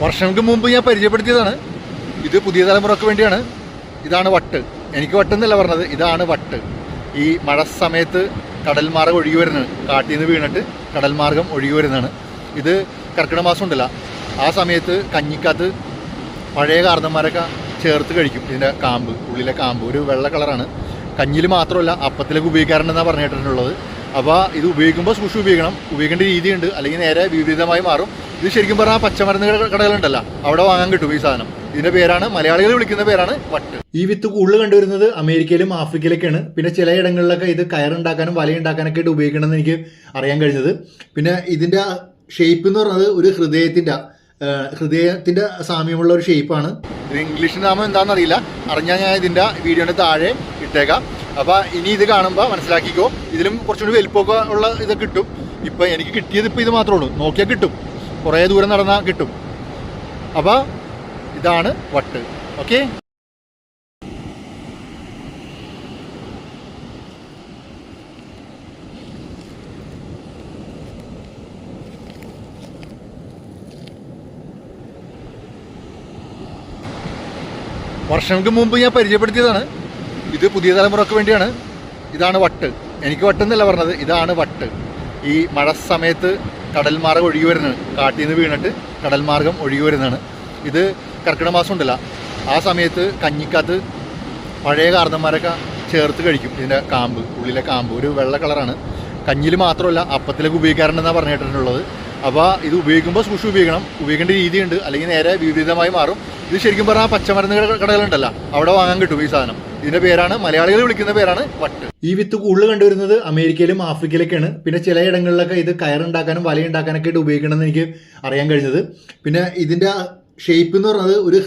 വർഷങ്ങൾക്ക് മുമ്പ് ഞാൻ പരിചയപ്പെടുത്തിയതാണ്. ഇത് പുതിയ തലമുറക്ക് വേണ്ടിയാണ്. ഇതാണ് വട്ട്. എനിക്ക് വട്ടെന്നല്ല പറഞ്ഞത്, ഇതാണ് വട്ട്. ഈ മഴ സമയത്ത് കടൽ മാർഗം ഒഴുകി വരുന്നതാണ്. കാട്ടിൽ നിന്ന് വീണിട്ട് കടൽ മാർഗം ഒഴുകി വരുന്നതാണ്. ഇത് കർക്കിടക മാസം ഉണ്ടല്ലോ, ആ സമയത്ത് കഞ്ഞിക്കകത്ത് പഴയ കാർന്നന്മാരൊക്കെ ചേർത്ത് കഴിക്കും. ഇതിൻ്റെ കാമ്പ്, ഉള്ളിലെ കാമ്പ് ഒരു വെള്ള കളറാണ്. കഞ്ഞിൽ മാത്രമല്ല അപ്പത്തിലേക്ക് ഉപയോഗിക്കാറുണ്ടെന്നാണ് പറഞ്ഞു കേട്ടിട്ടുള്ളത്. അപ്പോൾ ഇത് ഉപയോഗിക്കുമ്പോൾ സൂക്ഷിച്ച് ഉപയോഗിക്കണം. ഉപയോഗിക്കേണ്ട രീതിയുണ്ട്, അല്ലെങ്കിൽ നേരെ വിപരീതമായി മാറും. ഇത് ശരിക്കും പറഞ്ഞാൽ പച്ചമരുന്ന് കടകളുണ്ടല്ലോ, അവിടെ വാങ്ങാൻ കിട്ടും ഈ സാധനം. ഇതിൻ്റെ പേരാണ്, മലയാളികൾ വിളിക്കുന്ന പേരാണ് വട്ട്. ഈ വിത്ത് കൂടുതൽ കണ്ടുവരുന്നത് അമേരിക്കയിലും ആഫ്രിക്കയിലൊക്കെയാണ്. പിന്നെ ചിലയിടങ്ങളിലൊക്കെ ഇത് കയറുണ്ടാക്കാനും വലയുണ്ടാക്കാനൊക്കെ ആയിട്ട് ഉപയോഗിക്കണമെന്ന് എനിക്ക് അറിയാൻ കഴിഞ്ഞത്. പിന്നെ ഇതിൻ്റെ ഷേപ്പ് എന്ന് പറയുന്നത് ഒരു ഹൃദയത്തിൻ്റെ സാമ്യമുള്ള ഒരു ഷേപ്പാണ്. ഇത് ഇംഗ്ലീഷ് നാമം എന്താണെന്നറിയില്ല, അറിഞ്ഞാൽ ഞാൻ ഇതിൻ്റെ വീഡിയോയുടെ താഴെ ഇട്ടേക്കാം. അപ്പോൾ ഇനി ഇത് കാണുമ്പോൾ മനസ്സിലാക്കിക്കോ. ഇതിലും കുറച്ചുകൂടി വലിപ്പമൊക്കെ ഉള്ള ഇത് കിട്ടും. ഇപ്പം എനിക്ക് കിട്ടിയത് ഇപ്പോൾ ഇത് മാത്രമേ ഉള്ളൂ. നോക്കിയാൽ കിട്ടും, കുറേ ദൂരം നടന്നാൽ കിട്ടും. അപ്പോൾ ഇതാണ് വട്ട്. ഓക്കെ, വർഷങ്ങൾക്ക് മുമ്പ് ഞാൻ പരിചയപ്പെടുത്തിയതാണ്. ഇത് പുതിയ തലമുറക്ക് വേണ്ടിയാണ്. ഇതാണ് വട്ട്. എനിക്ക് വട്ടെന്നല്ല പറഞ്ഞത്, ഇതാണ് വട്ട്. ഈ മഴ സമയത്ത് കടൽ മാർഗം ഒഴുകി വരുന്നതാണ്. കാട്ടിൽ നിന്ന് വീണിട്ട് കടൽ മാർഗം ഒഴുകി വരുന്നതാണ്. ഇത് കർക്കിടക മാസം ഉണ്ടല്ലോ, ആ സമയത്ത് കഞ്ഞിക്കകത്ത് പഴയ കാർന്നന്മാരൊക്കെ ചേർത്ത് കഴിക്കും. ഇതിൻ്റെ കാമ്പ്, ഉള്ളിലെ കാമ്പ് ഒരു വെള്ള കളറാണ്. കഞ്ഞിൽ മാത്രമല്ല അപ്പത്തിലേക്ക് ഉപയോഗിക്കാറുണ്ടെന്നാണ് പറഞ്ഞു കേട്ടിട്ടുള്ളത്. അപ്പോൾ ഇത് ഉപയോഗിക്കുമ്പോൾ സൂക്ഷിച്ച് ഉപയോഗിക്കണം. ഉപയോഗിക്കേണ്ട രീതിയുണ്ട്, അല്ലെങ്കിൽ നേരെ വിപരീതമായി മാറും. ഇത് ശരിക്കും പറഞ്ഞാൽ പച്ചമരുന്ന് കടകളുണ്ടല്ലോ, അവിടെ വാങ്ങാൻ കിട്ടും ഈ സാധനം. ഇതിൻ്റെ പേരാണ്, മലയാളികൾ വിളിക്കുന്ന പേരാണ് വട്ട്. ഈ വിത്ത് കൂടുതൽ കണ്ടുവരുന്നത് അമേരിക്കയിലും ആഫ്രിക്കയിലൊക്കെയാണ്. പിന്നെ ചിലയിടങ്ങളിലൊക്കെ ഇത് കയറുണ്ടാക്കാനും വലയുണ്ടാക്കാനൊക്കെ ആയിട്ട് ഉപയോഗിക്കണമെന്ന് എനിക്ക് അറിയാൻ കഴിഞ്ഞത്. പിന്നെ ഇതിൻ്റെ ഷേപ്പ് എന്ന് പറയുന്നത് ഒരു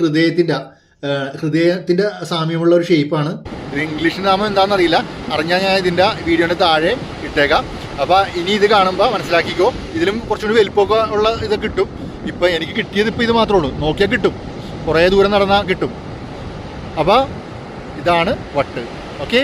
ഹൃദയത്തിൻ്റെ സാമ്യമുള്ള ഒരു ഷേപ്പാണ്. ഇത് ഇംഗ്ലീഷ് നാമം എന്താണെന്നറിയില്ല, അറിഞ്ഞാൽ ഞാൻ ഇതിൻ്റെ വീഡിയോയുടെ താഴെ ഇട്ടേക്കാം. അപ്പോൾ ഇനി ഇത് കാണുമ്പോൾ മനസ്സിലാക്കിക്കോ. ഇതിലും കുറച്ചുകൂടി വലിപ്പമൊക്കെ ഉള്ള ഇത് കിട്ടും. ഇപ്പം എനിക്ക് കിട്ടിയത് ഇപ്പോൾ ഇത് മാത്രമേ ഉള്ളൂ. നോക്കിയാൽ കിട്ടും, കുറേ ദൂരം നടന്നാൽ കിട്ടും. അപ്പോൾ ഇതാണ് വട്ട്. ഓക്കെ.